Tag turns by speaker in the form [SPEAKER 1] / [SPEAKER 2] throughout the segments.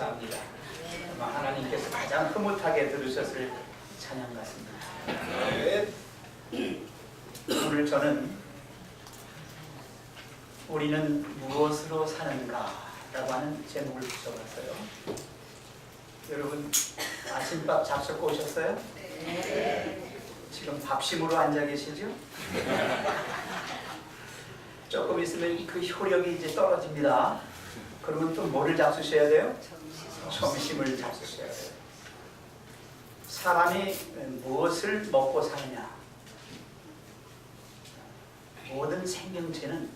[SPEAKER 1] 감사합니다. 아마 하나님께서 가장 흐뭇하게 들으셨을 찬양 같습니다. 오늘 저는 우리는 무엇으로 사는가 라고 하는 제목을 붙여봤어요. 여러분 아침밥 잡숫고 오셨어요? 네. 지금 밥심으로 앉아 계시죠? 조금 있으면 그 효력이 이제 떨어집니다. 그러면 또 뭐를 잡수셔야 돼요? 점심을 잡수셔야 돼요. 사람이 무엇을 먹고 사느냐? 모든 생명체는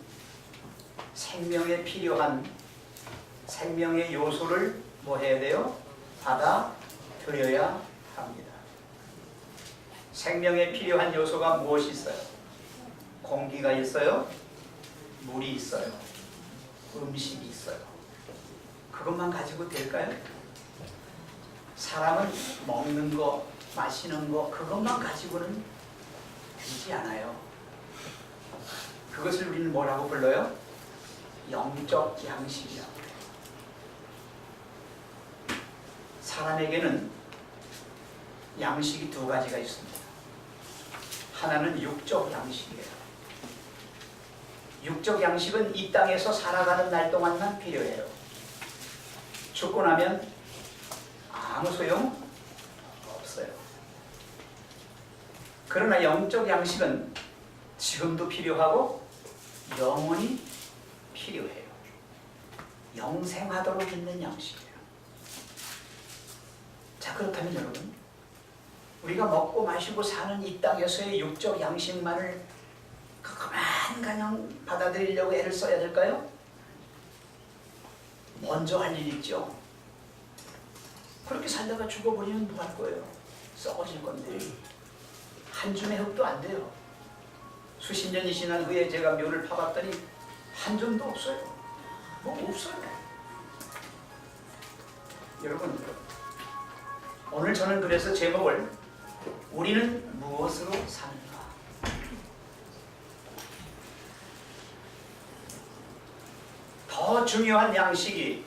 [SPEAKER 1] 생명에 필요한 생명의 요소를 뭐 해야 돼요? 받아들여야 합니다. 생명에 필요한 요소가 무엇이 있어요? 공기가 있어요? 물이 있어요? 음식이 있어요? 그것만 가지고 될까요? 사람은 먹는 거, 마시는 거 그것만 가지고는 되지 않아요. 그것을 우리는 뭐라고 불러요? 영적 양식이라고 해요. 사람에게는 양식이 두 가지가 있습니다. 하나는 육적 양식이에요. 육적 양식은 이 땅에서 살아가는 날 동안만 필요해요. 죽고 나면 아무 소용 없어요. 그러나 영적 양식은 지금도 필요하고 영원히 필요해요. 영생하도록 있는 양식이에요. 자, 그렇다면 여러분, 우리가 먹고 마시고 사는 이 땅에서의 육적 양식만을 그냥 받아들이려고 애를 써야 될까요? 먼저 할 일이 있죠. 그렇게 살다가 죽어버리면 뭐 할 거예요? 썩어질 건데. 한 줌의 흙도 안 돼요. 수십 년이 지난 후에 제가 묘를 파봤더니 한 줌도 없어요. 뭐 없어요. 여러분, 오늘 저는 그래서 제목을 우리는 무엇으로 사는가? 더 중요한 양식이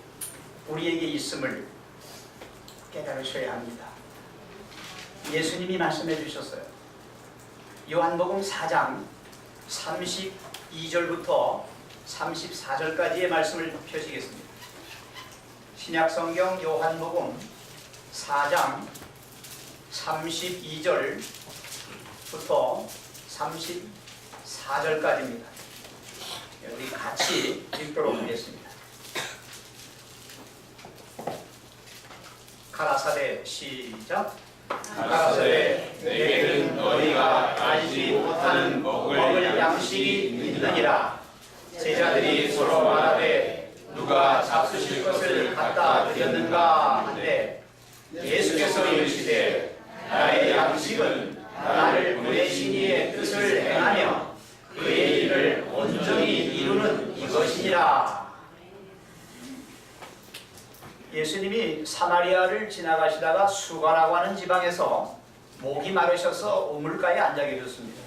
[SPEAKER 1] 우리에게 있음을 깨달으셔야 합니다. 예수님이 말씀해 주셨어요. 요한복음 4장 32절부터 34절까지의 말씀을 펴시겠습니다. 신약성경 요한복음 4장 32절부터 34절까지입니다. 우리 같이 읽도록 하겠습니다. 가라사대 시작.
[SPEAKER 2] 가라사대 내게는 너희가 알지 못하는 먹을 양식이 있느니라. 제자들이 서로 말하되 누가 잡수실 것을 갖다 드렸는가 한데 예수께서 이르시되 나의 양식은 나를 보내신 이의 뜻을 행하며 그의 일을 온전히 이루는 이것이니라.
[SPEAKER 1] 예수님이 사마리아를 지나가시다가 수가라고 하는 지방에서 목이 마르셔서 우물가에 앉아 계셨습니다.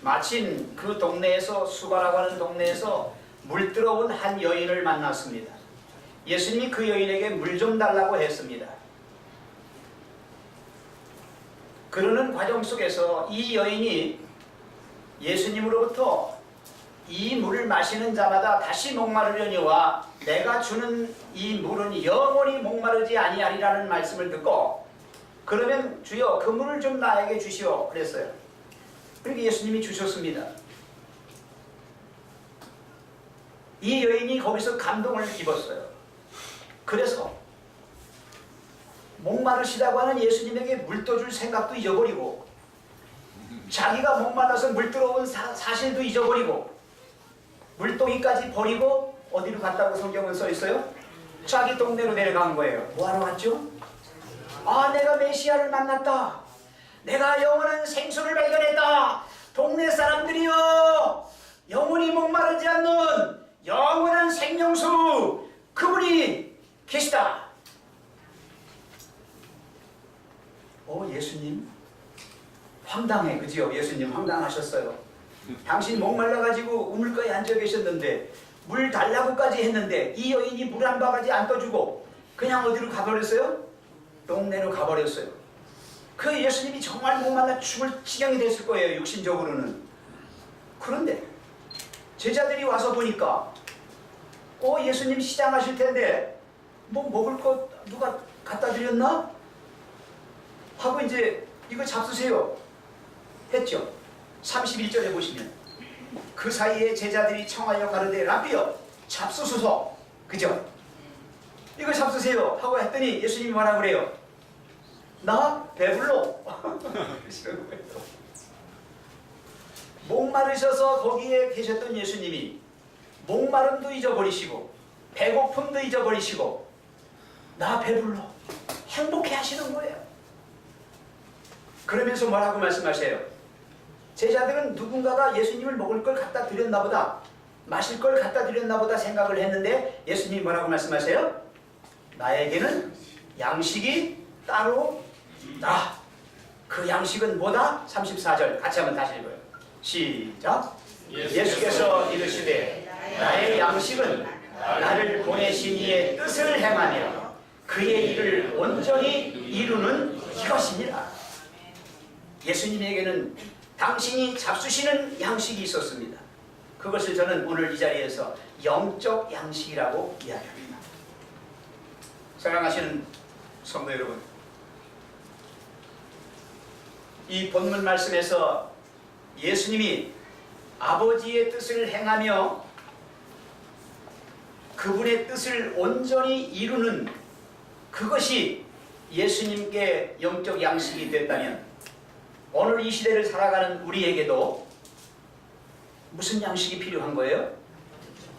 [SPEAKER 1] 마침 그 동네에서 수가라고 하는 동네에서 물들어온 한 여인을 만났습니다. 예수님이 그 여인에게 물 좀 달라고 했습니다. 그러는 과정 속에서 이 여인이 예수님으로부터 이 물을 마시는 자마다 다시 목마르려니와 내가 주는 이 물은 영원히 목마르지 아니하리라는 말씀을 듣고 그러면 주여 그 물을 좀 나에게 주시오 그랬어요. 그리고 예수님이 주셨습니다. 이 여인이 거기서 감동을 입었어요. 그래서 목마르시다고 하는 예수님에게 물 떠줄 생각도 잊어버리고 자기가 목말라서 물 들어온 사실도 잊어버리고 물동이까지 버리고 어디로 갔다고 성경은 써 있어요? 자기 동네로 내려간 거예요. 뭐하러 갔죠? 아, 내가 메시아를 만났다. 내가 영원한 생수를 발견했다. 동네 사람들이여, 영원히 목마르지 않는 영원한 생명수 그분이 계시다. 예수님 황당해, 그지요? 예수님 황당하셨어요. 당신 목말라가지고 우물가에 앉아 계셨는데 물 달라고까지 했는데 이 여인이 물 한 바가지 안 떠주고 그냥 그냥 어디로 가버렸어요? 동네로 가버렸어요. 그 예수님이 정말 목말라 죽을 지경이 됐을 거예요, 육신적으로는. 그런데 제자들이 와서 보니까 예수님 시장하실 텐데 뭐 먹을 거 누가 갖다 드렸나? 하고 이제 이거 잡수세요 했죠. 31절에 보시면 그 사이에 제자들이 청하여 가르되 라비여 잡수소서. 그죠? 이거 잡수세요 하고 했더니 예수님이 뭐라 그래요? 나 배불러. 목마르셔서 거기에 계셨던 예수님이 목마름도 잊어버리시고 배고픔도 잊어버리시고 나 배불러 행복해 하시는 거예요. 그러면서 뭐라고 말씀하세요? 제자들은 누군가가 예수님을 먹을 걸 갖다 드렸나 보다, 마실 걸 갖다 드렸나 보다 생각을 했는데 예수님이 뭐라고 말씀하세요? 나에게는 양식이 따로 있다. 그 양식은 뭐다? 34절 같이 한번 다시 읽어요. 시작. 예수께서 이르시되 나의 양식은 나를 보내신 이의 뜻을 행하며 그의 일을 온전히 이루는 이것이니라. 예수님에게는 당신이 잡수시는 양식이 있었습니다. 그것을 저는 오늘 이 자리에서 영적 양식이라고 이야기합니다. 사랑하시는 성도 여러분, 이 본문 말씀에서 예수님이 아버지의 뜻을 행하며 그분의 뜻을 온전히 이루는 그것이 예수님께 영적 양식이 됐다면 오늘 이 시대를 살아가는 우리에게도 무슨 양식이 필요한 거예요?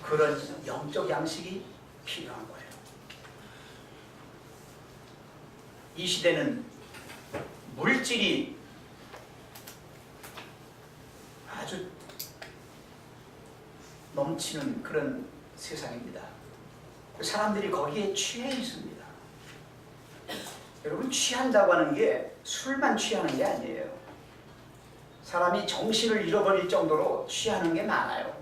[SPEAKER 1] 그런 영적 양식이 필요한 거예요. 이 시대는 물질이 아주 넘치는 그런 세상입니다. 사람들이 거기에 취해 있습니다. 여러분, 취한다고 하는 게 술만 취하는 게 아니에요. 사람이 정신을 잃어버릴 정도로 취하는 게 많아요.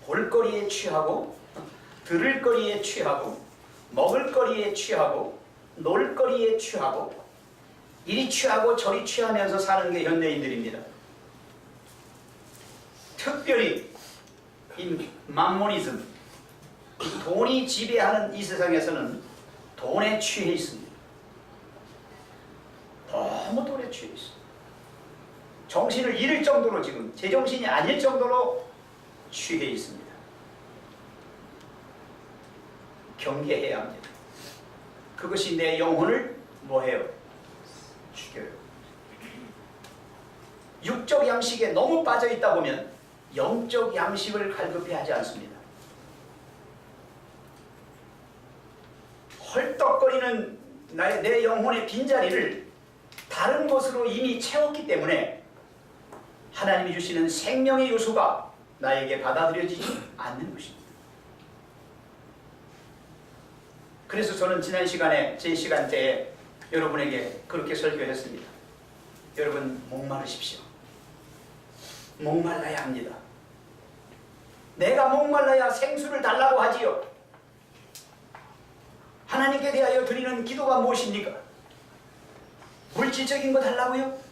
[SPEAKER 1] 볼거리에 취하고, 들을거리에 취하고, 먹을거리에 취하고, 놀거리에 취하고, 이리 취하고 저리 취하면서 사는 게 현대인들입니다. 특별히 이 맘모니즘, 이 돈이 지배하는 이 세상에서는 돈에 취해 있습니다. 너무 돈에 취해 있습니다. 정신을 잃을 정도로 지금 제정신이 아닐 정도로 취해 있습니다. 경계해야 합니다. 그것이 내 영혼을 뭐해요? 죽여요. 육적 양식에 너무 빠져있다 보면 영적 양식을 갈급해하지 않습니다. 헐떡거리는 내 영혼의 빈자리를 다른 것으로 이미 채웠기 때문에 하나님이 주시는 생명의 요소가 나에게 받아들여지지 않는 것입니다. 그래서 저는 지난 시간에 제 시간대에 여러분에게 그렇게 설교했습니다. 여러분, 목마르십시오. 목말라야 합니다. 내가 목말라야 생수를 달라고 하지요. 하나님께 대하여 드리는 기도가 무엇입니까? 물질적인 거 달라고요?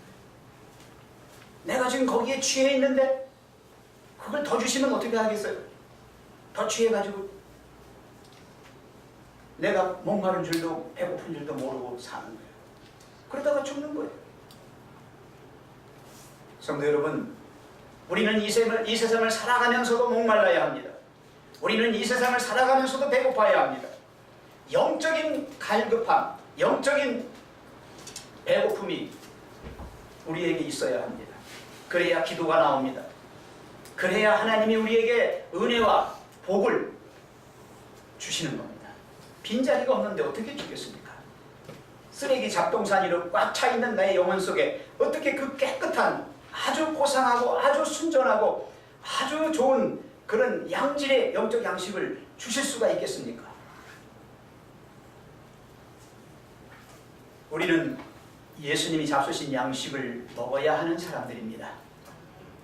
[SPEAKER 1] 내가 지금 거기에 취해 있는데 그걸 더 주시면 어떻게 하겠어요? 더 취해가지고 내가 목마른 줄도 배고픈 줄도 모르고 사는 거예요. 그러다가 죽는 거예요. 성도 여러분, 우리는 이 세상을 살아가면서도 목말라야 합니다. 우리는 이 세상을 살아가면서도 배고파야 합니다. 영적인 갈급함, 영적인 배고픔이 우리에게 있어야 합니다. 그래야 기도가 나옵니다. 그래야 하나님이 우리에게 은혜와 복을 주시는 겁니다. 빈자리가 없는데 어떻게 주겠습니까? 쓰레기 잡동사니로 꽉 차 있는 나의 영혼 속에 어떻게 그 깨끗한 아주 고상하고 아주 순전하고 아주 좋은 그런 양질의 영적 양식을 주실 수가 있겠습니까? 우리는 예수님이 잡수신 양식을 먹어야 하는 사람들입니다.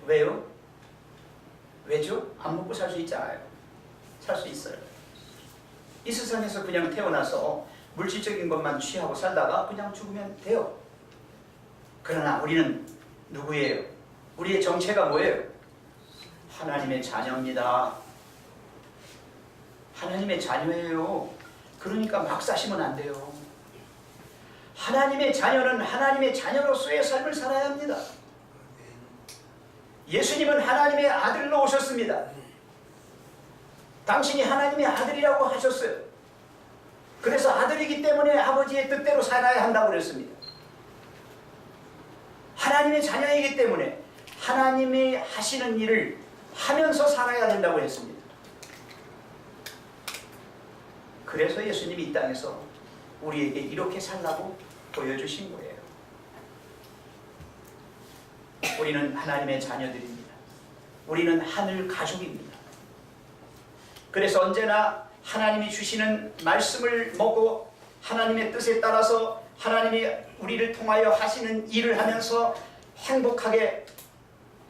[SPEAKER 1] 왜요? 왜죠? 안 먹고 살 수 있잖아요. 살 수 있어요. 이 세상에서 그냥 태어나서 물질적인 것만 취하고 살다가 그냥 죽으면 돼요. 그러나 우리는 누구예요? 우리의 정체가 뭐예요? 하나님의 자녀입니다. 하나님의 자녀예요. 그러니까 막 사시면 안 돼요. 하나님의 자녀는 하나님의 자녀로서의 삶을 살아야 합니다. 예수님은 하나님의 아들로 오셨습니다. 당신이 하나님의 아들이라고 하셨어요. 그래서 아들이기 때문에 아버지의 뜻대로 살아야 한다고 그랬습니다. 하나님의 자녀이기 때문에 하나님이 하시는 일을 하면서 살아야 된다고 했습니다. 그래서 예수님이 이 땅에서 우리에게 이렇게 살라고 보여주신 거예요. 우리는 하나님의 자녀들입니다. 우리는 하늘 가족입니다. 그래서 언제나 하나님이 주시는 말씀을 먹고 하나님의 뜻에 따라서 하나님이 우리를 통하여 하시는 일을 하면서 행복하게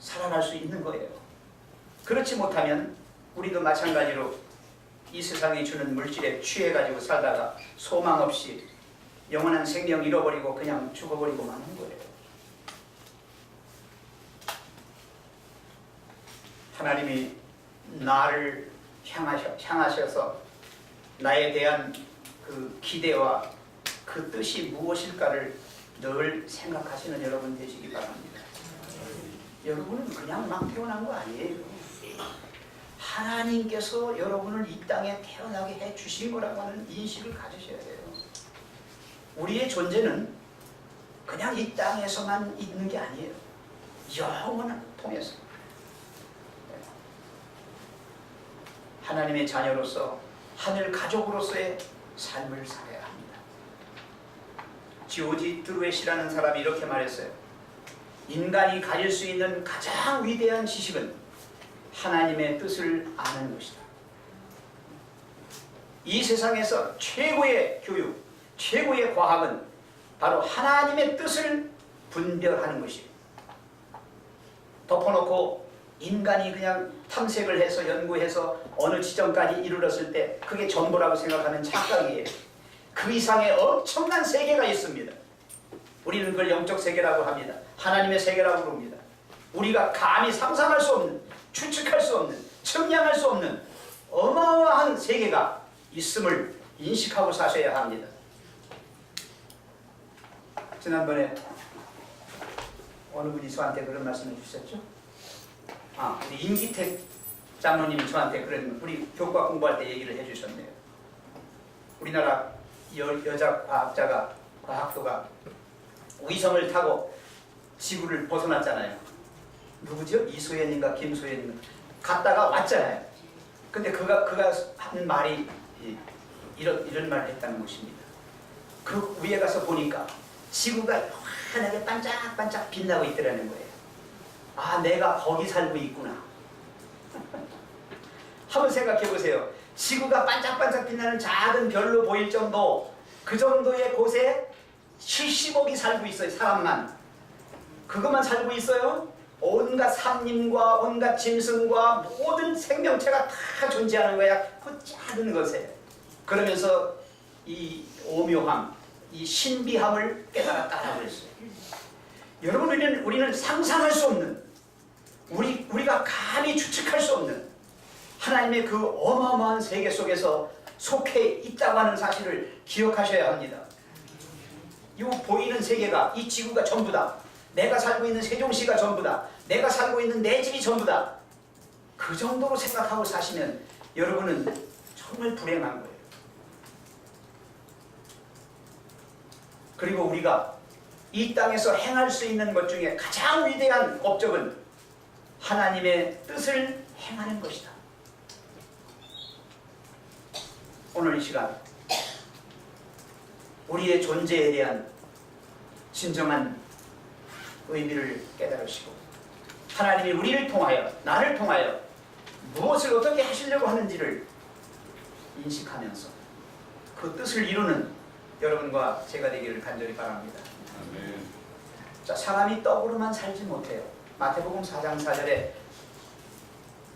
[SPEAKER 1] 살아갈 수 있는 거예요. 그렇지 못하면 우리도 마찬가지로 이 세상이 주는 물질에 취해가지고 살다가 소망 없이 영원한 생명 잃어버리고 그냥 죽어버리고 마는 거예요. 하나님이 나를 향하셔서 나에 대한 그 기대와 그 뜻이 무엇일까를 늘 생각하시는 여러분 되시기 바랍니다. 여러분은 그냥 막 태어난 거 아니에요. 하나님께서 여러분을 이 땅에 태어나게 해주신 거라고 하는 인식을 가지셔야 돼요. 우리의 존재는 그냥 이 땅에서만 있는 게 아니에요. 영원을 통해서 하나님의 자녀로서 하늘 가족으로서의 삶을 살아야 합니다. 지오지 드루엣이라는 사람이 이렇게 말했어요. 인간이 가질 수 있는 가장 위대한 지식은 하나님의 뜻을 아는 것이다. 이 세상에서 최고의 교육, 최고의 과학은 바로 하나님의 뜻을 분별하는 것이에요. 덮어놓고 인간이 그냥 탐색을 해서 연구해서 어느 지점까지 이르렀을 때 그게 전부라고 생각하는 착각이에요. 그 이상의 엄청난 세계가 있습니다. 우리는 그걸 영적 세계라고 합니다. 하나님의 세계라고 부릅니다. 우리가 감히 상상할 수 없는, 추측할 수 없는, 측량할 수 없는 어마어마한 세계가 있음을 인식하고 사셔야 합니다. 지난번에 어느 분이 저한테 그런 말씀을 주셨죠? 우리 임기택 장로님이 저한테 그런, 우리 교과 공부할 때 얘기를 해주셨네요. 우리나라 여자 과학도가 위성을 타고 지구를 벗어났잖아요. 누구죠? 이소연인가 김소연인가 갔다가 왔잖아요. 근데 그가 하는 말이 이런 말을 했다는 것입니다. 그 위에 가서 보니까 지구가 환하게 반짝반짝 빛나고 있더라는 거예요. 아, 내가 거기 살고 있구나. 한번 생각해 보세요. 지구가 반짝반짝 빛나는 작은 별로 보일 정도, 그 정도의 곳에 70억이 살고 있어요. 사람만. 그것만 살고 있어요. 온갖 산림과 온갖 짐승과 모든 생명체가 다 존재하는 거야. 그 작은 것에. 그러면서 이 오묘함, 이 신비함을 깨달았다라고 했어요. 여러분, 우리는 상상할 수 없는, 우리가 감히 추측할 수 없는 하나님의 그 어마어마한 세계 속에서 속해 있다고 하는 사실을 기억하셔야 합니다. 이 보이는 세계가, 이 지구가 전부다. 내가 살고 있는 세종시가 전부다. 내가 살고 있는 내 집이 전부다. 그 정도로 생각하고 사시면 여러분은 정말 불행한 거예요. 그리고 우리가 이 땅에서 행할 수 있는 것 중에 가장 위대한 업적은 하나님의 뜻을 행하는 것이다. 오늘 이 시간 우리의 존재에 대한 진정한 의미를 깨달으시고 하나님이 우리를 통하여, 나를 통하여 무엇을 어떻게 하시려고 하는지를 인식하면서 그 뜻을 이루는 여러분과 제가 되기를 간절히 바랍니다.
[SPEAKER 2] 아멘.
[SPEAKER 1] 자, 사람이 떡으로만 살지 못해요. 마태복음 4장 4절에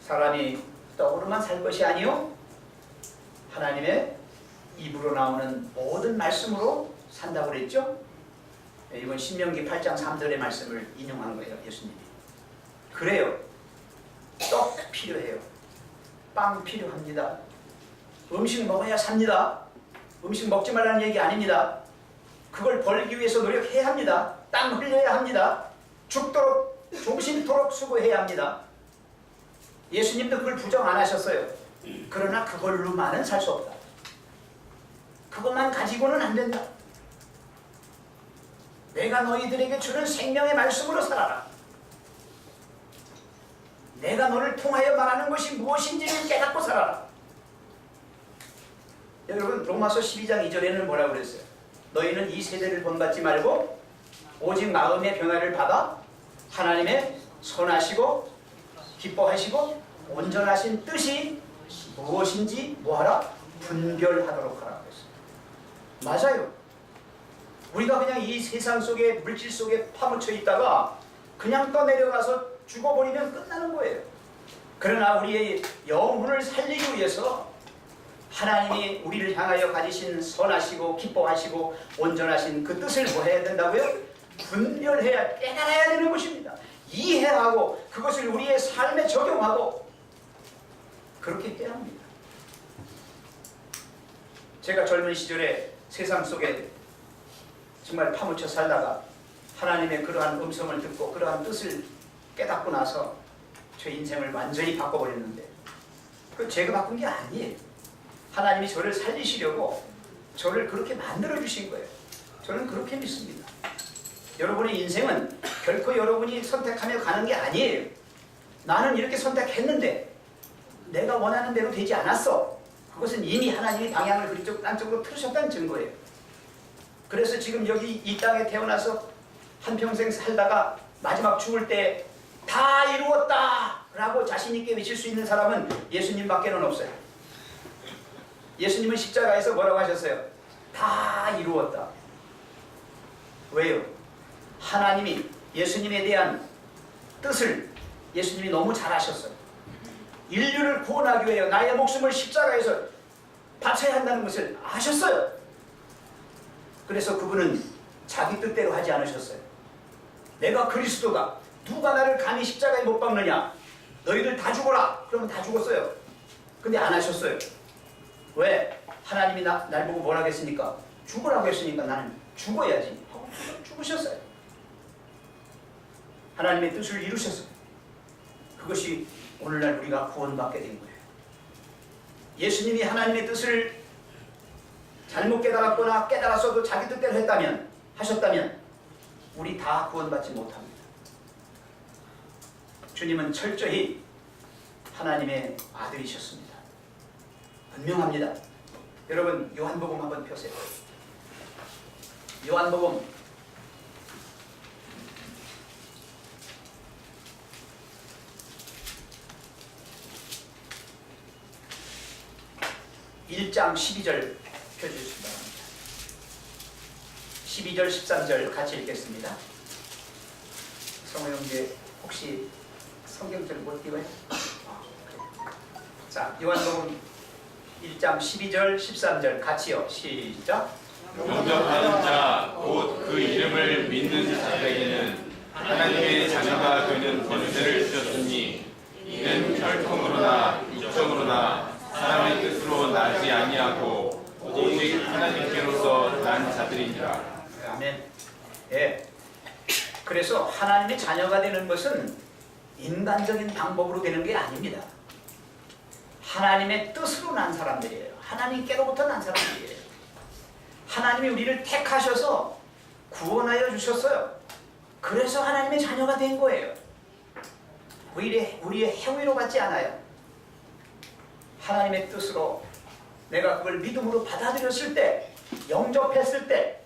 [SPEAKER 1] 사람이 떡으로만 살 것이 아니요 하나님의 입으로 나오는 모든 말씀으로 산다고 그랬죠? 이건 신명기 8장 3절의 말씀을 인용한 거예요. 예수님이. 그래요. 떡 필요해요. 빵 필요합니다. 음식 먹어야 삽니다. 음식 먹지 말라는 얘기 아닙니다. 그걸 벌기 위해서 노력해야 합니다. 땀 흘려야 합니다. 죽도록 종신토록 수고해야 합니다. 예수님도 그걸 부정 안 하셨어요. 그러나 그걸로만은 살 수 없다. 그것만 가지고는 안 된다. 내가 너희들에게 주는 생명의 말씀으로 살아라. 내가 너를 통하여 말하는 것이 무엇인지를 깨닫고 살아라. 여러분 로마서 12장 2절에는 뭐라고 그랬어요? 너희는 이 세대를 본받지 말고 오직 마음의 변화를 받아 하나님의 선하시고 기뻐하시고 온전하신 뜻이 무엇인지 뭐하라? 분별하도록 하라고 했어요. 맞아요. 우리가 그냥 이 세상 속에 물질 속에 파묻혀 있다가 그냥 떠내려가서 죽어버리면 끝나는 거예요. 그러나 우리의 영혼을 살리기 위해서 하나님이 우리를 향하여 가지신 선하시고 기뻐하시고 온전하신 그 뜻을 뭐 해야 된다고요? 분별해야, 깨달아야 되는 것입니다. 이해하고 그것을 우리의 삶에 적용하고 그렇게 해야 합니다. 제가 젊은 시절에 세상 속에 정말 파묻혀 살다가 하나님의 그러한 음성을 듣고 그러한 뜻을 깨닫고 나서 제 인생을 완전히 바꿔버렸는데 그 제가 바꾼 게 아니에요. 하나님이 저를 살리시려고 저를 그렇게 만들어 주신 거예요. 저는 그렇게 믿습니다. 여러분의 인생은 결코 여러분이 선택하며 가는 게 아니에요. 나는 이렇게 선택했는데 내가 원하는 대로 되지 않았어. 그것은 이미 하나님이 방향을 그쪽 딴쪽으로 틀으셨다는 증거예요. 그래서 지금 여기 이 땅에 태어나서 한평생 살다가 마지막 죽을 때 다 이루었다 라고 자신 있게 외칠 수 있는 사람은 예수님밖에는 없어요. 예수님은 십자가에서 뭐라고 하셨어요? 다 이루었다. 왜요? 하나님이 예수님에 대한 뜻을 예수님이 너무 잘 아셨어요. 인류를 구원하기 위해 나의 목숨을 십자가에서 바쳐야 한다는 것을 아셨어요. 그래서 그분은 자기 뜻대로 하지 않으셨어요. 내가 그리스도다. 누가 나를 감히 십자가에 못 박느냐? 너희들 다 죽어라. 그러면 다 죽었어요. 근데 안 하셨어요. 왜? 하나님이 날 보고 뭐라고 했으니까? 죽으라고 했으니까 나는 죽어야지 하고 죽으셨어요. 하나님의 뜻을 이루셨어요. 그것이 오늘날 우리가 구원받게 된 거예요. 예수님이 하나님의 뜻을 잘못 깨달았거나 깨달았어도 자기 뜻대로 하셨다면 우리 다 구원받지 못합니다. 주님은 철저히 하나님의 아들이셨습니다. 분명합니다. 여러분 요한복음 한번 펴세요. 요한복음 1장 12절 펴주시기 바랍니다. 12절 13절 같이 읽겠습니다. 성호 형제 혹시 성경절 못 띄워요? 자, 요한복음 1장 12절 13절 같이요. 시작.
[SPEAKER 2] 영접하는 자 곧 그 이름을 믿는 자들에게는 하나님의 자녀가 되는 권세를 주셨으니 이는 혈통으로나 육정으로나 사람의 뜻으로 나지 아니하고 오직 하나님께로서 난 자들이니라.
[SPEAKER 1] 아멘. 예. 그래서 하나님의 자녀가 되는 것은 인간적인 방법으로 되는 게 아닙니다. 하나님의 뜻으로 난 사람들이에요. 하나님께로부터 난 사람들이에요. 하나님이 우리를 택하셔서 구원하여 주셨어요. 그래서 하나님의 자녀가 된 거예요. 우리의 행위로 받지 않아요. 하나님의 뜻으로 내가 그걸 믿음으로 받아들였을 때, 영접했을 때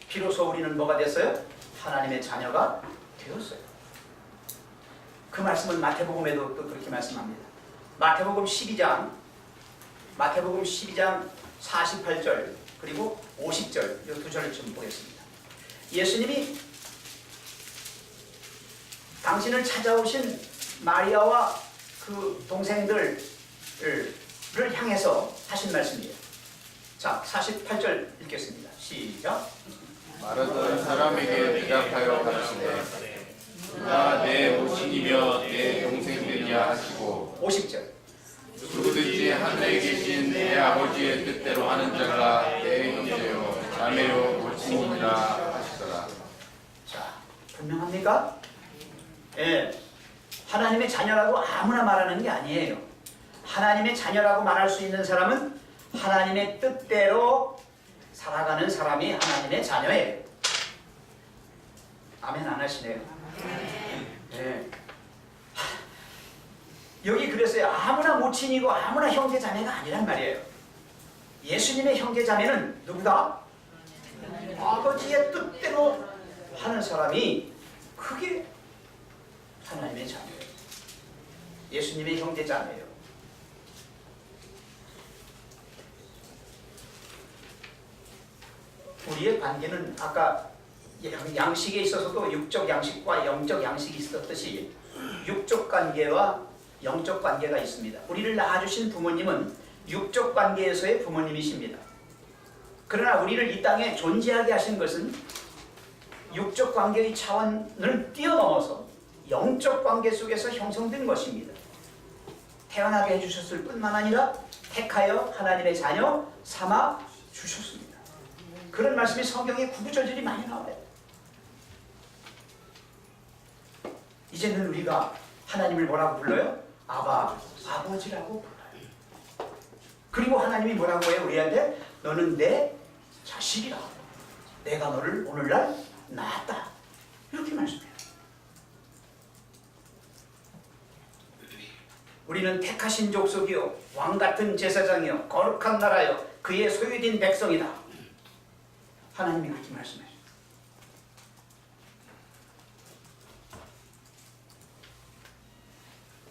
[SPEAKER 1] 비로소 우리는 뭐가 됐어요? 하나님의 자녀가 되었어요. 그 말씀은 마태복음에도 또 그렇게 말씀합니다. 마태복음 12장 48절 그리고 50절 이 두 절을 좀 보겠습니다. 예수님이 당신을 찾아오신 마리아와 그 동생들을 향해서 하신 말씀이에요. 자, 48절 읽겠습니다. 시작.
[SPEAKER 2] 말하던 사람에게 대답하여 가르치되 누가 내 모친이며 내 동생들이야 하시고
[SPEAKER 1] 50절.
[SPEAKER 2] 누구든지 하늘에 계신 내 아버지의 뜻대로 하는 자가 내 형제요 자매요 모친이라 하시더라.
[SPEAKER 1] 자, 분명합니까? 예. 하나님의 자녀라고 아무나 말하는 게 아니에요. 하나님의 자녀라고 말할 수 있는 사람은 하나님의 뜻대로 살아가는 사람이 하나님의 자녀예요. 아멘 안 하시네요. 예. 여기 그랬어요. 아무나 모친이고 아무나 형제 자매가 아니란 말이에요. 예수님의 형제 자매는 누구다? 아버지의 뜻대로 하는 사람이 그게 하나님의 자녀예요. 예수님의 형제 자매예요. 우리의 관계는 아까 양식에 있어서도 육적 양식과 영적 양식이 있었듯이 육적 관계와 영적 관계가 있습니다. 우리를 낳아주신 부모님은 육적 관계에서의 부모님이십니다. 그러나 우리를 이 땅에 존재하게 하신 것은 육적 관계의 차원을 뛰어넘어서 영적 관계 속에서 형성된 것입니다. 태어나게 해주셨을 뿐만 아니라 택하여 하나님의 자녀 삼아 주셨습니다. 그런 말씀이 성경에 구구절절이 많이 나와요. 이제는 우리가 하나님을 뭐라고 불러요? 아버지라고 불러요. 그리고 하나님이 뭐라고 해요? 우리한테 너는 내 자식이라. 내가 너를 오늘날 낳았다. 이렇게 말씀해요. 우리는 택하신 족속이요 왕같은 제사장이요 거룩한 나라요 그의 소유된 백성이다. 하나님이 그렇게 말씀해요.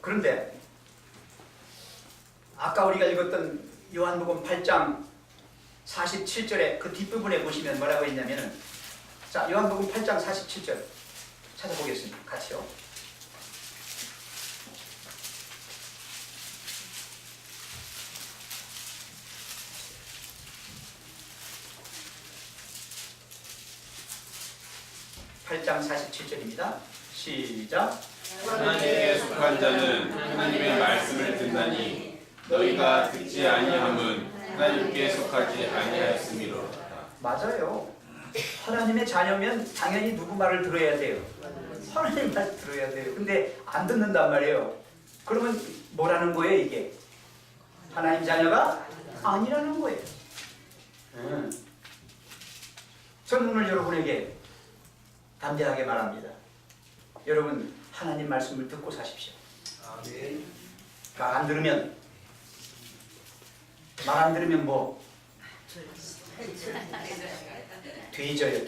[SPEAKER 1] 그런데 아까 우리가 읽었던 요한복음 8장 47절에 그 뒷부분에 보시면 뭐라고 했냐면은 자 요한복음 8장 47절 찾아보겠습니다. 같이요. (8장 47절입니다) 시작.
[SPEAKER 2] 하나님께 속한 자는 하나님의 말씀을 듣나니 너희가 듣지 아니함은 하나님께 속하지 아니하였음이로다.
[SPEAKER 1] 맞아요. 하나님의 자녀면 당연히 누구 말을 들어야 돼요? 하나님 말 들어야 돼요. 근데 안 듣는단 말이에요. 그러면 뭐라는 거예요 이게? 하나님 자녀가 아니라는 거예요. 저는 오늘 여러분에게 담대하게 말합니다. 여러분 하나님 말씀을 듣고 사십시오. 말 안 들으면 뭐? 뒤져요.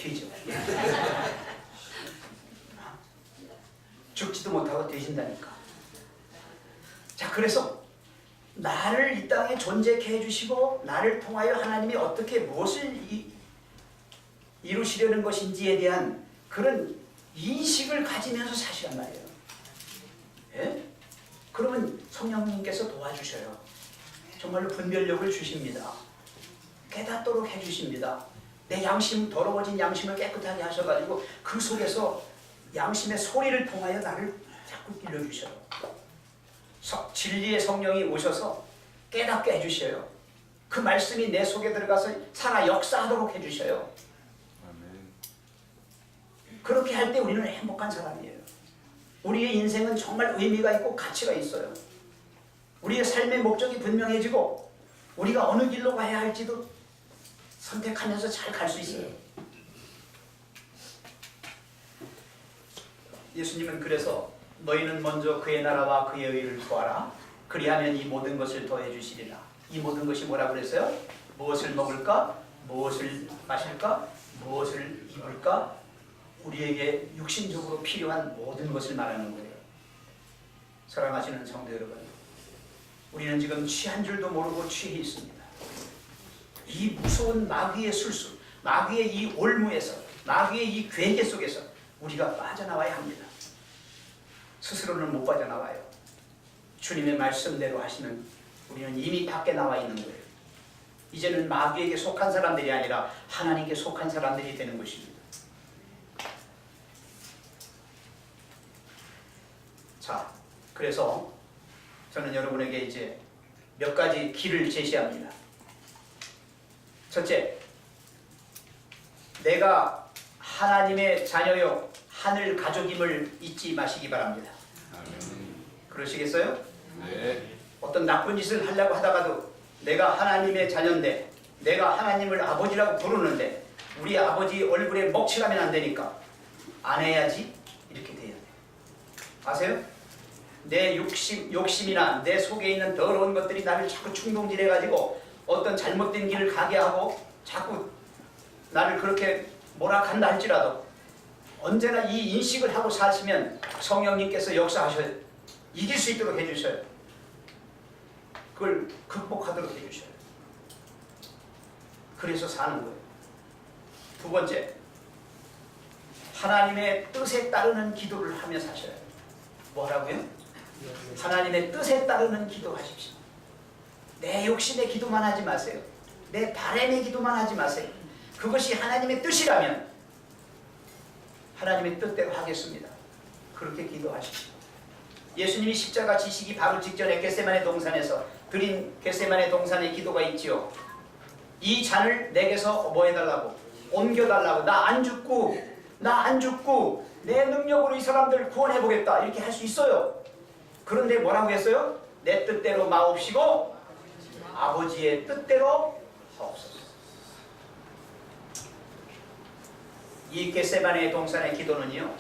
[SPEAKER 1] 죽지도 못하고 뒤진다니까. 자, 그래서 나를 이 땅에 존재케 해주시고 나를 통하여 하나님이 어떻게 무엇을 이루시려는 것인지에 대한 그런 인식을 가지면서 사시란 말이에요. 예? 그러면 성령님께서 도와주셔요. 정말로 분별력을 주십니다. 깨닫도록 해주십니다. 내 양심, 더러워진 양심을 깨끗하게 하셔가지고 그 속에서 양심의 소리를 통하여 나를 자꾸 일러주셔요. 진리의 성령이 오셔서 깨닫게 해주셔요. 그 말씀이 내 속에 들어가서 살아 역사하도록 해주셔요. 그렇게 할 때 우리는 행복한 사람이에요. 우리의 인생은 정말 의미가 있고 가치가 있어요. 우리의 삶의 목적이 분명해지고 우리가 어느 길로 가야 할지도 선택하면서 잘 갈 수 있어요. 예수님은 그래서 너희는 먼저 그의 나라와 그의 의를 구하라. 그리하면 이 모든 것을 더해 주시리라. 이 모든 것이 뭐라고 그랬어요? 무엇을 먹을까? 무엇을 마실까? 무엇을 입을까? 우리에게 육신적으로 필요한 모든 것을 말하는 거예요. 사랑하시는 성도 여러분, 우리는 지금 취한 줄도 모르고 취해 있습니다. 이 무서운 마귀의 술수, 마귀의 이 올무에서, 마귀의 이 괴계 속에서 우리가 빠져나와야 합니다. 스스로는 못 빠져나와요. 주님의 말씀대로 하시면 우리는 이미 밖에 나와 있는 거예요. 이제는 마귀에게 속한 사람들이 아니라 하나님께 속한 사람들이 되는 것입니다. 자, 그래서 저는 여러분에게 이제 몇 가지 길을 제시합니다. 첫째, 내가 하나님의 자녀요 하늘 가족임을 잊지 마시기 바랍니다. 그러시겠어요?
[SPEAKER 2] 네.
[SPEAKER 1] 어떤 나쁜 짓을 하려고 하다가도 내가 하나님의 자녀인데, 내가 하나님을 아버지라고 부르는데 우리 아버지 얼굴에 먹칠하면 안 되니까 안 해야지, 이렇게 돼야 돼요. 아세요? 내 욕심이나 내 속에 있는 더러운 것들이 나를 자꾸 충동질해가지고 어떤 잘못된 길을 가게 하고 자꾸 나를 그렇게 몰아간다 할지라도 언제나 이 인식을 하고 사시면 성령님께서 역사하셔요. 이길 수 있도록 해주셔요. 그걸 극복하도록 해주셔요. 그래서 사는 거예요. 두 번째, 하나님의 뜻에 따르는 기도를 하며 사셔요. 뭐라고요? 하나님의 뜻에 따르는 기도하십시오. 내 욕심의 기도만 하지 마세요. 내 바람의 기도만 하지 마세요. 그것이 하나님의 뜻이라면 하나님의 뜻대로 하겠습니다. 그렇게 기도하십시오. 예수님이 십자가 지시기 바로 직전에 겟세마네 동산에서 드린 겟세마네 동산의 기도가 있지요. 이 잔을 내게서 뭐 해달라고? 옮겨달라고. 나 안 죽고 내 능력으로 이 사람들을 구원해보겠다, 이렇게 할 수 있어요. 그런데 뭐라고 했어요? 내 뜻대로 마옵시고 아버지의 뜻대로 하옵소서. 이 겟세마네 동산의 기도는요,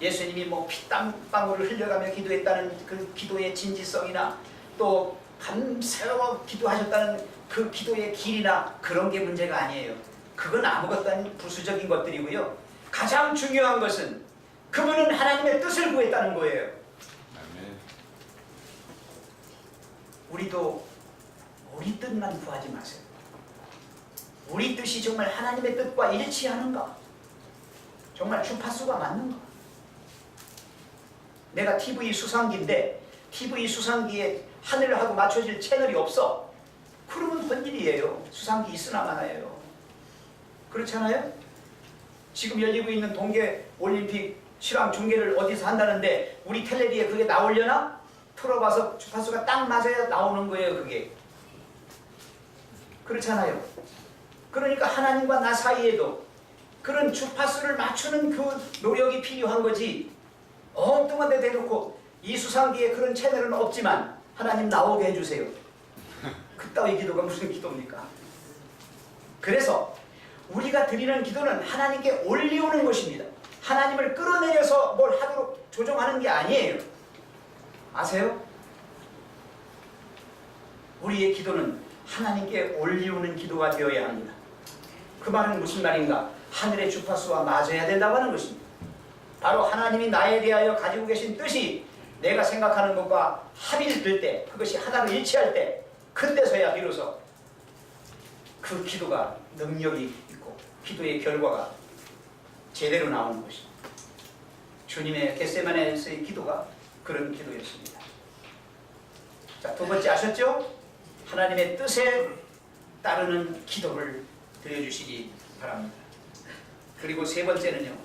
[SPEAKER 1] 예수님이 뭐 피땀방울을 흘려가며 기도했다는 그 기도의 진지성이나 또 밤새워 기도하셨다는 그 기도의 길이나 그런 게 문제가 아니에요. 그건 아무것도 아닌 부수적인 것들이고요. 가장 중요한 것은 그분은 하나님의 뜻을 구했다는 거예요.
[SPEAKER 2] 아멘.
[SPEAKER 1] 우리도 우리 뜻만 구하지 마세요. 우리 뜻이 정말 하나님의 뜻과 일치하는가? 정말 주파수가 맞는가? 내가 TV 수상기인데 TV 수상기에 하늘하고 맞춰질 채널이 없어. 그러면 헛일이에요. 수상기 있으나 마나예요. 그렇잖아요? 지금 열리고 있는 동계올림픽 실황 중계를 어디서 한다는데 우리 텔레비에 그게 나오려나? 틀어봐서 주파수가 딱 맞아야 나오는 거예요. 그게. 그렇잖아요. 그러니까 하나님과 나 사이에도 그런 주파수를 맞추는 그 노력이 필요한 거지. 엉뚱한 데 대놓고 이 수상기에 그런 채널은 없지만 하나님 나오게 해주세요. 그따위 기도가 무슨 기도입니까? 그래서 우리가 드리는 기도는 하나님께 올리우는 것입니다. 하나님을 끌어내려서 뭘 하도록 조정하는 게 아니에요. 아세요? 우리의 기도는 하나님께 올리우는 기도가 되어야 합니다. 그 말은 무슨 말인가? 하늘의 주파수와 맞아야 된다고 하는 것입니다. 바로 하나님이 나에 대하여 가지고 계신 뜻이 내가 생각하는 것과 합일될 때, 그것이 하나로 일치할 때, 그때서야 비로소 그 기도가 능력이 있고 기도의 결과가 제대로 나오는 것입니다. 주님의 겟세마네에서의 기도가 그런 기도였습니다. 자, 두 번째 아셨죠? 하나님의 뜻에 따르는 기도를 드려주시기 바랍니다. 그리고 세 번째는요,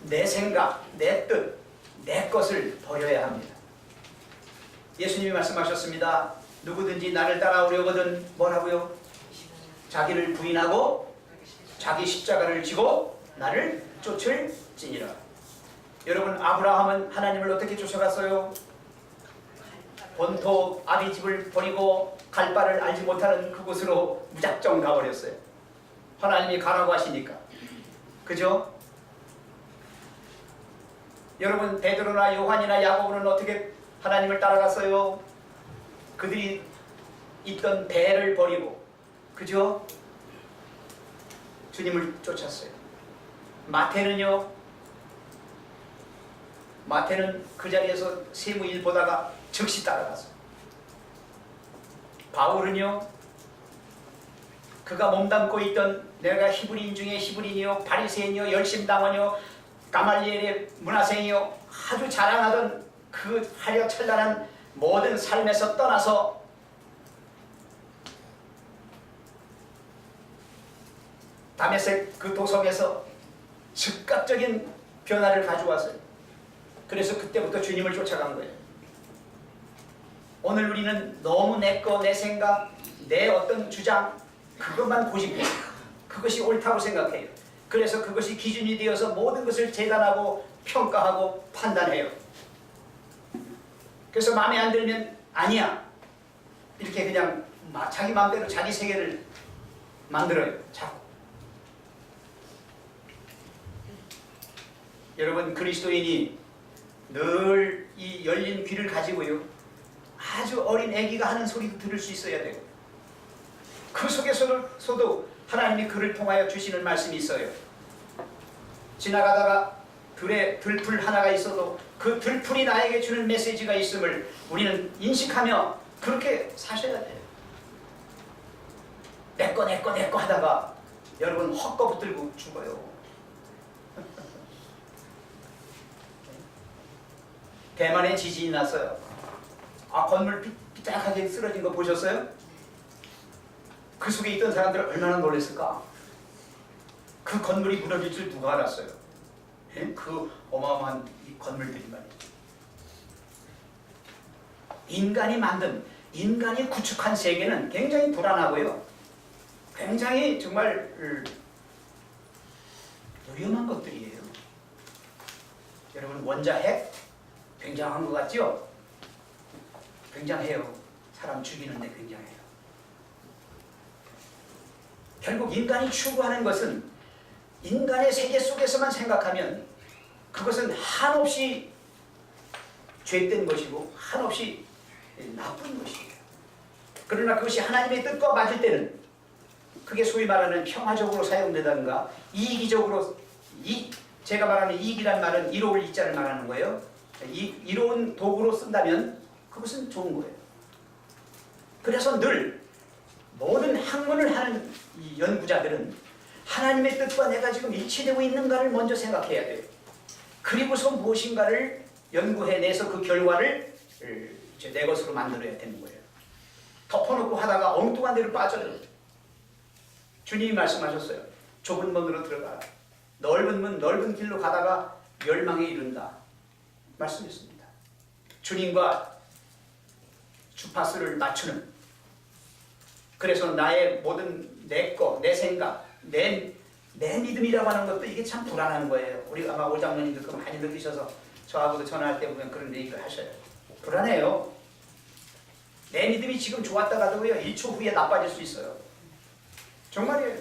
[SPEAKER 1] 내 생각, 내 뜻, 내 것을 버려야 합니다. 예수님이 말씀하셨습니다. 누구든지 나를 따라오려거든 뭐라고요? 자기를 부인하고 자기 십자가를 지고 나를 쫓을지니라. 여러분, 아브라함은 하나님을 어떻게 쫓아갔어요? 본토 아비집을 버리고 갈 바를 알지 못하는 그곳으로 무작정 가버렸어요. 하나님이 가라고 하시니까. 그죠? 여러분, 베드로나 요한이나 야고보는 어떻게 하나님을 따라갔어요? 그들이 있던 배를 버리고, 그죠? 주님을 쫓았어요. 마태는요, 마태는 그 자리에서 세무일 보다가 즉시 따라갔어요. 바울은요, 그가 몸담고 있던 내가 히브리인 중에 히브리인이요, 바리새인이요, 열심당원이요, 가말리엘의 문화생이요, 아주 자랑하던 그 화려찬란한 모든 삶에서 떠나서 다메섹 그 도성에서 즉각적인 변화를 가져왔어요. 그래서 그때부터 주님을 쫓아간 거예요. 오늘 우리는 너무 내 거, 내 생각, 내 어떤 주장 그것만 고집해요. 그것이 옳다고 생각해요. 그래서 그것이 기준이 되어서 모든 것을 재단하고 평가하고 판단해요. 그래서 마음에 안 들면 아니야 이렇게 그냥 자기 마음대로 자기 세계를 만들어요. 자꾸. 여러분, 그리스도인이 늘 이 열린 귀를 가지고요, 아주 어린 아기가 하는 소리도 들을 수 있어야 돼요. 그 속에서도 하나님이 그를 통하여 주시는 말씀이 있어요. 지나가다가 들에 들풀 하나가 있어도 그 들풀이 나에게 주는 메시지가 있음을 우리는 인식하며 그렇게 사셔야 돼요. 내꺼 하다가 여러분 헛거 붙들고 죽어요. 대만에 지진이 났어요. 건물 삐딱하게 쓰러진 거 보셨어요? 그 속에 있던 사람들 얼마나 놀랐을까? 그 건물이 무너질 줄 누가 알았어요? 그 어마어마한 이 건물들이 말이죠. 인간이 구축한 세계는 굉장히 불안하고요, 굉장히 정말 위험한 것들이에요. 여러분, 원자핵 굉장한 것 같죠? 굉장해요. 사람 죽이는데 굉장해요. 결국 인간이 추구하는 것은 인간의 세계 속에서만 생각하면 그것은 한없이 죄된 것이고 한없이 나쁜 것이에요. 그러나 그것이 하나님의 뜻과 맞을 때는 그게 소위 말하는 평화적으로 사용되던가 이기적으로, 제가 말하는 이익이란 말은 이로울 이자를 말하는 거예요. 이로운 도구로 쓴다면 그것은 좋은 거예요. 그래서 늘 모든 학문을 하는 이 연구자들은 하나님의 뜻과 내가 지금 일치되고 있는가를 먼저 생각해야 돼요. 그리고서 무엇인가를 연구해내서 그 결과를 내 것으로 만들어야 되는 거예요. 덮어놓고 하다가 엉뚱한 데로 빠져요. 주님이 말씀하셨어요. 좁은 문으로 들어가라. 넓은 문, 넓은 길로 가다가 멸망에 이른다 말씀했습니다. 주님과 주파수를 맞추는, 그래서 나의 모든 내 거, 내 생각, 내 믿음이라고 하는 것도 이게 참 불안한 거예요. 우리가 아마 오장로님도 그거 많이 느끼셔서 저하고도 전화할 때 보면 그런 얘기를 하셔요. 불안해요. 내 믿음이 지금 좋았다가도요 1초 후에 나빠질 수 있어요. 정말이에요.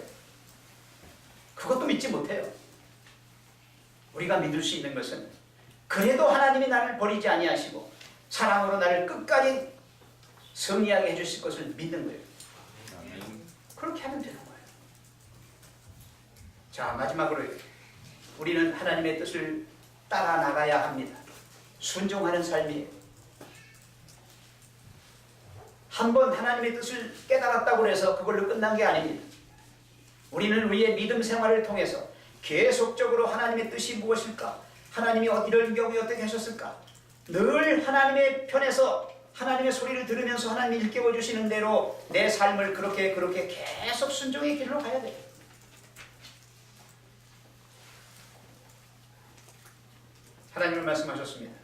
[SPEAKER 1] 그것도 믿지 못해요. 우리가 믿을 수 있는 것은 그래도 하나님이 나를 버리지 아니하시고 사랑으로 나를 끝까지 승리하게 해주실 것을 믿는 거예요. 그렇게 하면 되는 거예요. 자, 마지막으로 우리는 하나님의 뜻을 따라 나가야 합니다. 순종하는 삶이에요. 한번 하나님의 뜻을 깨달았다고 해서 그걸로 끝난 게 아닙니다. 우리는 우리의 믿음 생활을 통해서 계속적으로 하나님의 뜻이 무엇일까? 하나님이 이런 경우에 어떻게 하셨을까? 늘 하나님의 편에서 하나님의 소리를 들으면서 하나님이 일깨워 주시는 대로 내 삶을 그렇게 계속 순종의 길로 가야 돼요. 하나님은 말씀하셨습니다.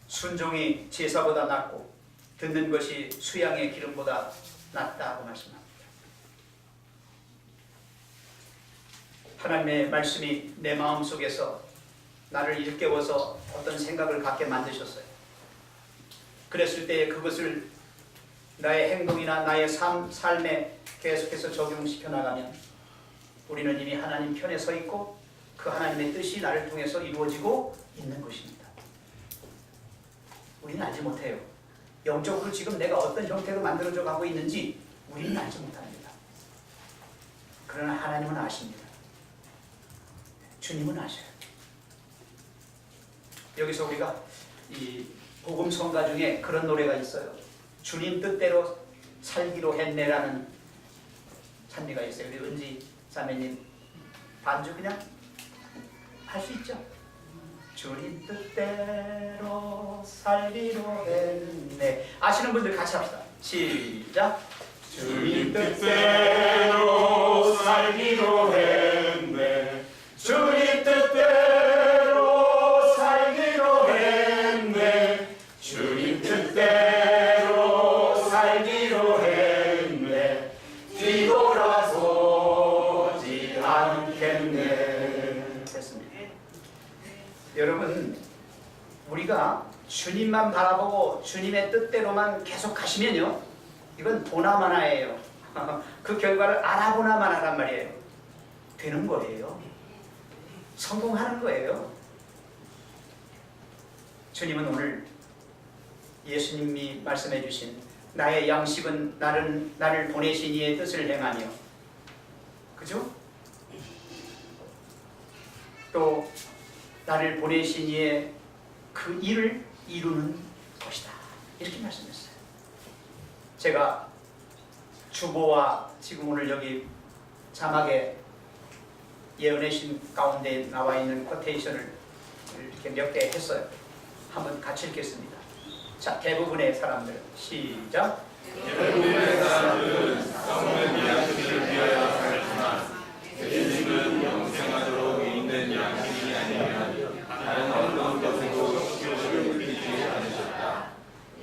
[SPEAKER 1] 순종이 제사보다 낫고 듣는 것이 수양의 기름보다 낫다고 말씀합니다. 하나님의 말씀이 내 마음속에서 나를 일깨워서 어떤 생각을 갖게 만드셨어요. 그랬을 때 그것을 나의 행동이나 나의 삶에 계속해서 적용시켜 나가면 우리는 이미 하나님 편에 서 있고 그 하나님의 뜻이 나를 통해서 이루어지고 있는 것입니다. 우리는 알지 못해요. 영적으로 지금 내가 어떤 형태로 만들어져 가고 있는지 우리는 알지 못합니다. 그러나 하나님은 아십니다. 주님은 아셔요. 여기서 우리가 이 복음 성가 중에 그런 노래가 있어요. 주님 뜻대로 살기로 했네라는 찬미가 있어요. 우리 은지 자매님 반주 그냥 할 수 있죠? 주님 뜻대로 살기로 했네. 아시는 분들 같이 합시다. 시작. 주님 뜻대로 살기로 했네. 주님 뜻대로 살기로 했네. 주님 뜻대로 살기로 했네. 뒤돌아서지 않겠네. 됐습니다. 여러분, 우리가 주님만 바라보고 주님의 뜻대로만 계속 가시면요, 이건 보나마나예요. 그 결과를 알아보나만 하란 말이에요. 되는 거예요. 성공하는 거예요. 주님은 오늘 예수님이 말씀해 주신 나의 양식은 나를 보내신 이의 뜻을 행하며, 그죠? 또 나를 보내신 이의 그 일을 이루는 것이다, 이렇게 말씀했어요. 제가 주보와 지금 오늘 여기 자막에 예언의 신 가운데 나와 있는 코테이션을 이렇게 몇 개 했어요. 한번 같이 읽겠습니다. 자, 대부분의 사람들 시작.
[SPEAKER 2] 대부분의 사람들은 썩는 양식을 위하여 살지만 예수님은 영생하도록 있는 양식이 아니면 다른 어떤 것으로 식욕을 물리지 않으셨다.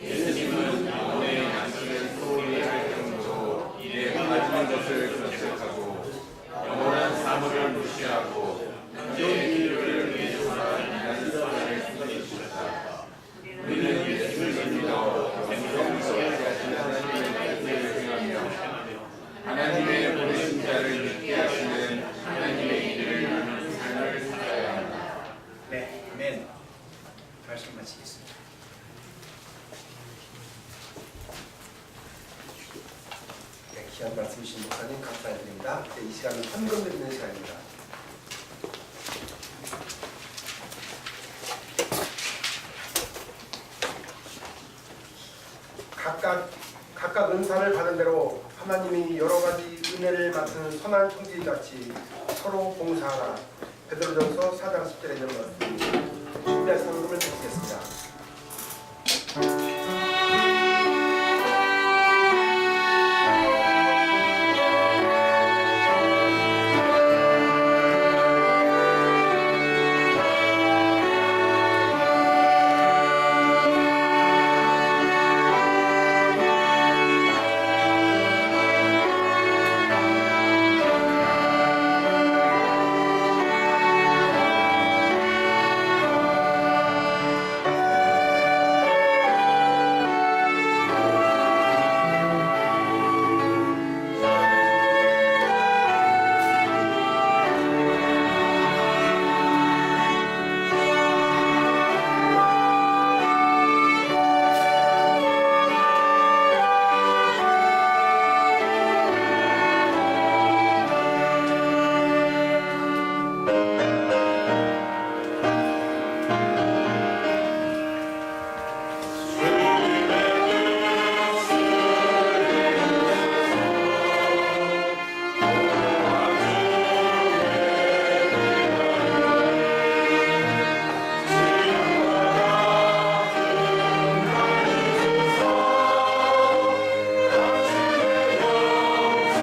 [SPEAKER 2] 예수님은 영혼의 양식을 소홀히 할 정도로 이에 빠지는 것을 결책하고 영원한 사물을 무시하고 현재의 필요를 위해서만 일하는 사람을 쓰셨다. 우리는 예수를 믿어 영생을 가진 하나님의 뜻을 행하며 하나님의 보내신 자를 믿게 하시는 하나님의 일을 이루는 삶을 살아야 한다.
[SPEAKER 1] 네, 아멘. 말씀 마치겠습니다.
[SPEAKER 3] 네, 귀한 말씀이신 목사님 감사드립니다. 이 시간은 헌금 드리는 시간입니다. 각각 은사를 받은 대로 하나님이 여러 가지 은혜를 맡은 선한 형제같이 서로 봉사하라. 베드로전서 4장 10절에 있는 말씀. 준비할 헌금을 드리겠습니다.